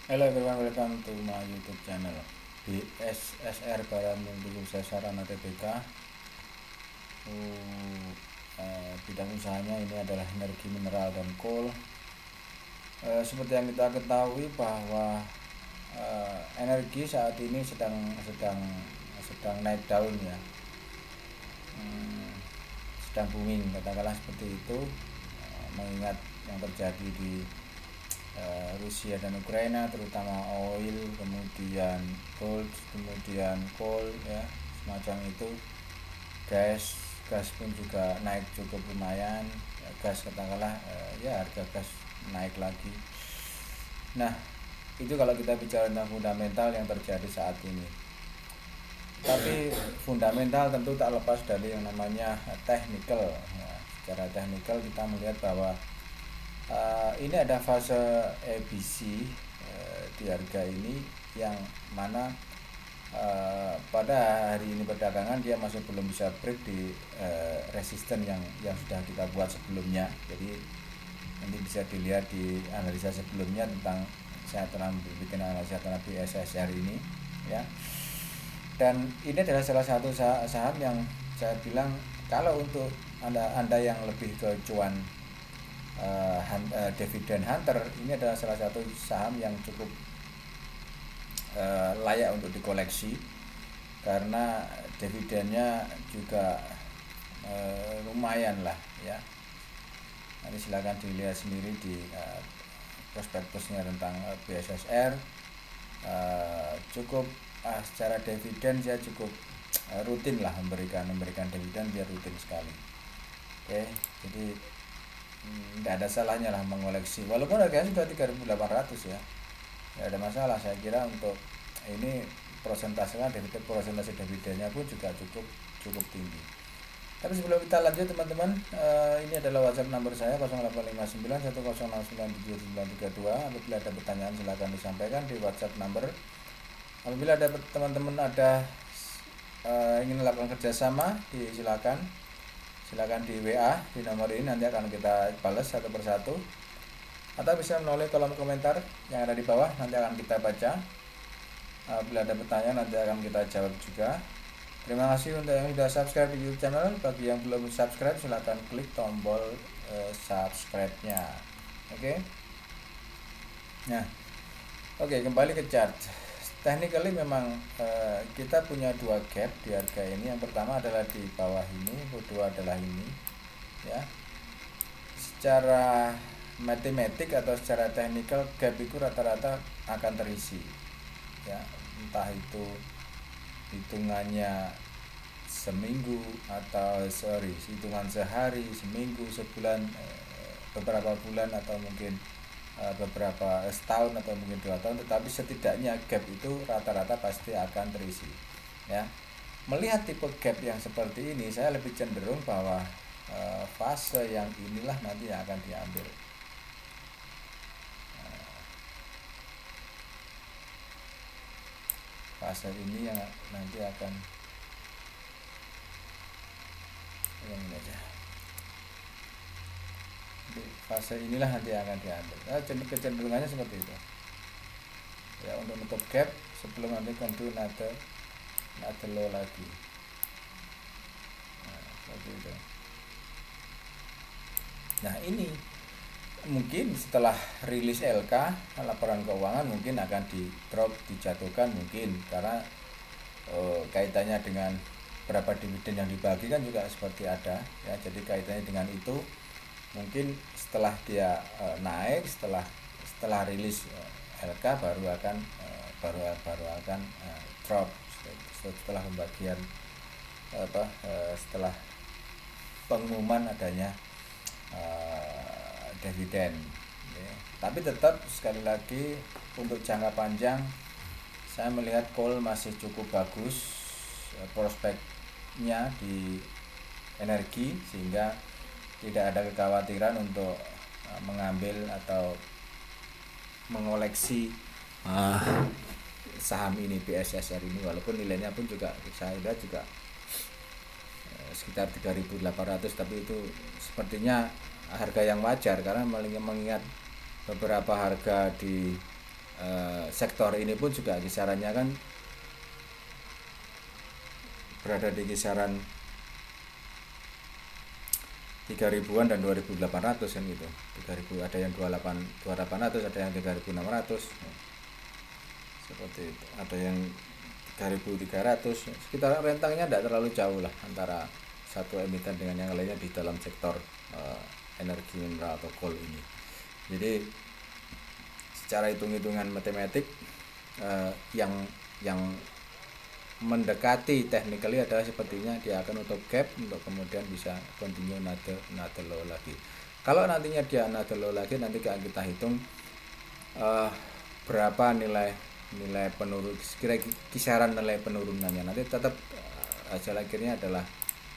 Hello everyone, welcome to my YouTube channel. BSSR Baran Multi Sarana TBK. Bidang usahanya ini adalah energi mineral dan coal. Seperti yang kita ketahui bahwa energi saat ini sedang naik daun ya, sedang booming katakanlah seperti itu. Mengingat yang terjadi di Rusia dan Ukraina, terutama oil, kemudian gold, kemudian coal ya, semacam itu. Gas pun juga naik cukup lumayan ya, gas katakanlah ya, harga gas naik lagi. Nah, itu kalau kita bicara tentang fundamental yang terjadi saat ini. Tapi fundamental tentu tak lepas dari yang namanya technical ya. Secara technical kita melihat bahwa ini ada fase ABC di harga ini, yang mana pada hari ini perdagangan dia masih belum bisa break di resisten yang sudah kita buat sebelumnya. Jadi nanti bisa dilihat di analisa sebelumnya tentang saya telah bikin analisa tentang BSSR ini ya. Dan ini adalah salah satu saham yang saya bilang kalau untuk anda yang lebih ke cuan dividend hunter, ini adalah salah satu saham yang cukup layak untuk dikoleksi karena dividennya juga lumayan lah ya. Nanti silakan dilihat sendiri di prospektusnya tentang BSSR. Cukup secara dividen saya cukup rutin lah memberikan dividen, biar rutin sekali. Oke, jadi tidak ada salahnya lah mengoleksi walaupun harganya sudah 3.800 ya, tidak ada masalah. Saya kira untuk ini persentase dividennya pun juga cukup tinggi. Tapi sebelum kita lanjut teman-teman, ini adalah WhatsApp number saya 085910697932. Apabila ada pertanyaan silakan disampaikan di WhatsApp number. Apabila ada teman-teman ingin melakukan kerjasama, silakan di WA di nomor ini, nanti akan kita balas satu persatu, atau bisa melalui kolom komentar yang ada di bawah, nanti akan kita baca. Bila ada pertanyaan nanti akan kita jawab juga. Terima kasih untuk yang sudah subscribe di YouTube channel. Bagi yang belum subscribe silakan klik tombol subscribe-nya. Oke. Nah, oke, kembali ke chart. Technically memang kita punya dua gap di harga ini. Yang pertama adalah di bawah ini, kedua adalah ini ya. Secara matematik atau secara technical, gap itu rata-rata akan terisi ya, entah itu hitungannya seminggu atau hitungan sehari, seminggu, sebulan, beberapa bulan, atau mungkin beberapa setahun atau mungkin 2 tahun, tetapi setidaknya gap itu rata-rata pasti akan terisi ya. Melihat tipe gap yang seperti ini, saya lebih cenderung bahwa fase yang inilah nanti yang akan diambil. Fase ini yang nanti akan ini aja. Fase inilah nanti akan diambil. Kecenderungannya seperti itu ya, untuk nutup gap sebelum nanti tentu nada low lagi. Nah, seperti itu. Nah, ini mungkin setelah rilis LK, laporan keuangan, mungkin akan dijatuhkan mungkin, karena kaitannya dengan berapa dividen yang dibagi kan juga seperti ada ya. Jadi kaitannya dengan itu, mungkin setelah dia naik, setelah rilis LK baru akan drop setelah pembagian setelah pengumuman adanya dividen ya. Tapi tetap sekali lagi untuk jangka panjang saya melihat coal masih cukup bagus prospeknya di energi, sehingga tidak ada kekhawatiran untuk mengambil atau mengoleksi saham ini, BSSR ini, walaupun nilainya pun juga saya lihat juga sekitar 3.800, tapi itu sepertinya harga yang wajar karena mengingat beberapa harga di sektor ini pun juga kisarannya kan berada di kisaran 3.000-an dan 2.800 kan gitu. 3.000, ada yang 2.800, ada yang 3.600 seperti itu, ada yang 3.300, sekitar rentangnya tidak terlalu jauh lah antara satu emiten dengan yang lainnya di dalam sektor energi mineral atau coal ini. Jadi secara hitung-hitungan matematik yang mendekati technically adalah sepertinya dia akan nutup gap untuk kemudian bisa continue another low lagi. Kalau nantinya dia another low lagi, nanti kita hitung berapa nilai penurun, kira kisaran nilai penurunannya. Nanti tetap hasil akhirnya adalah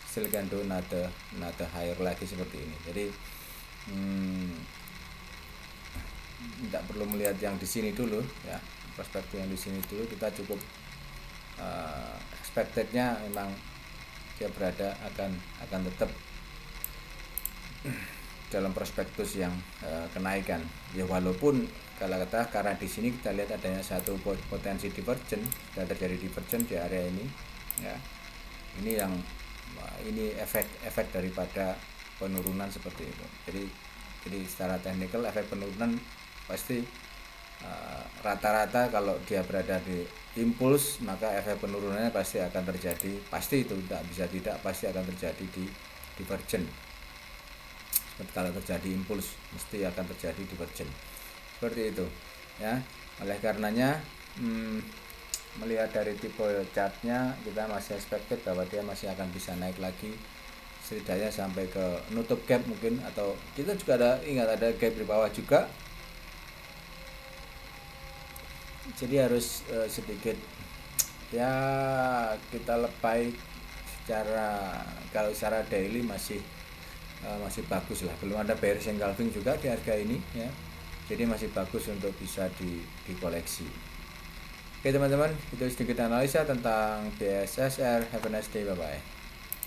still can do another higher lagi seperti ini. Jadi tidak perlu melihat yang di sini dulu ya, perspektif yang di sini dulu, kita cukup expectednya memang dia berada akan tetap dalam prospektus yang kenaikan ya, walaupun kalau kata karena di sini kita lihat adanya satu potensi divergen, sudah terjadi divergen di area ini ya. Ini efek daripada penurunan seperti itu. Jadi secara teknikal efek penurunan pasti rata-rata kalau dia berada di impuls, maka efek penurunannya pasti akan terjadi, pasti itu tidak bisa tidak, pasti akan terjadi di divergen. Kalau terjadi impuls mesti akan terjadi divergen seperti itu ya. Oleh karenanya melihat dari tipe chartnya, kita masih expected bahwa dia masih akan bisa naik lagi setidaknya sampai ke nutup gap mungkin, atau kita juga ingat ada gap di bawah juga. Jadi harus sedikit ya kita lepai kalau secara daily masih bagus lah, belum ada bearish engulfing juga di harga ini ya. Jadi masih bagus untuk bisa dikoleksi. Oke teman-teman, itu sedikit analisa tentang BSSR. Have a nice day, bye bye.